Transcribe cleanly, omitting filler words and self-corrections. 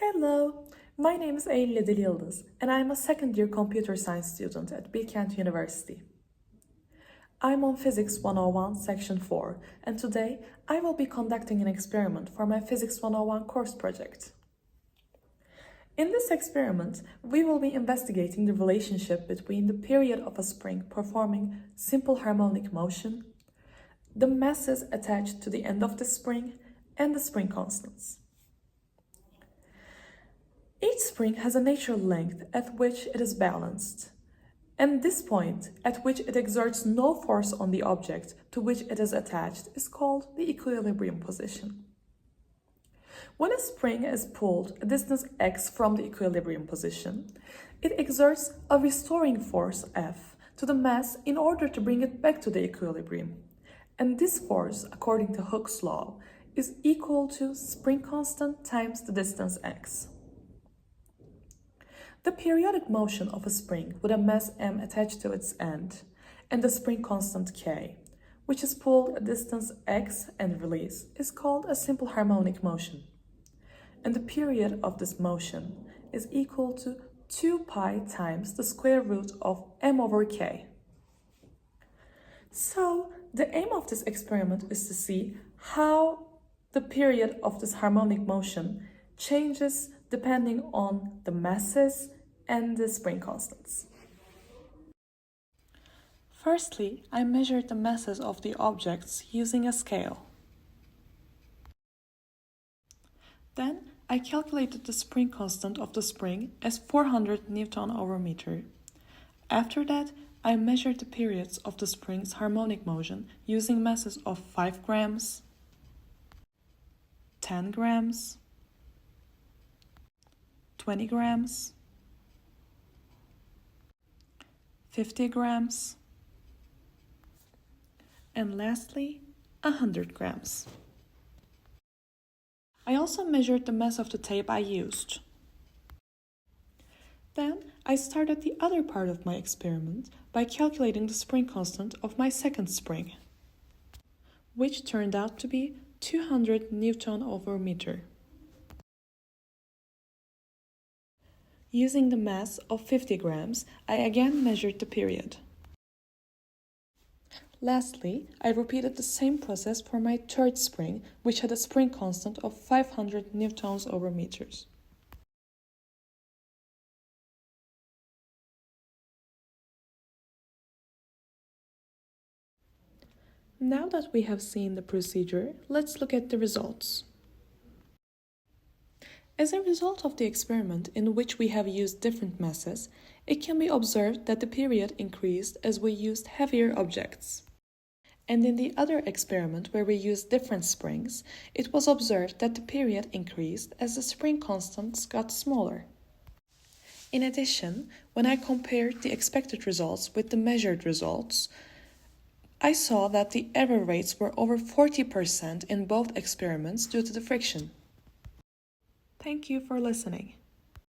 Hello, my name is Eylül İdil Yıldız and I am a second-year computer science student at Bilkent University. I'm on Physics 101 Section 4 and today I will be conducting an experiment for my Physics 101 course project. In this experiment, we will be investigating the relationship between the period of a spring performing simple harmonic motion, the masses attached to the end of the spring, and the spring constants. Each spring has a natural length at which it is balanced, and this point at which it exerts no force on the object to which it is attached is called the equilibrium position. When a spring is pulled a distance x from the equilibrium position, it exerts a restoring force F to the mass in order to bring it back to the equilibrium, and this force, according to Hooke's law, is equal to spring constant times the distance x. The periodic motion of a spring with a mass m attached to its end and the spring constant k, which is pulled a distance x and released, is called a simple harmonic motion. And the period of this motion is equal to 2 pi times the square root of m over k. So the aim of this experiment is to see how the period of this harmonic motion changes depending on the masses and the spring constants. Firstly, I measured the masses of the objects using a scale. Then I calculated the spring constant of the spring as 400 Newton over meter. After that, I measured the periods of the spring's harmonic motion using masses of 5 grams, 10 grams, 20 grams, 50 grams, and lastly, 100 grams. I also measured the mass of the tape I used. Then I started the other part of my experiment by calculating the spring constant of my second spring, which turned out to be 200 Newton over meter. Using the mass of 50 grams, I again measured the period. Lastly, I repeated the same process for my third spring, which had a spring constant of 500 newtons over meters. Now that we have seen the procedure, let's look at the results. As a result of the experiment in which we have used different masses, it can be observed that the period increased as we used heavier objects. And in the other experiment where we used different springs, it was observed that the period increased as the spring constants got smaller. In addition, when I compared the expected results with the measured results, I saw that the error rates were over 40% in both experiments due to the friction. Thank you for listening.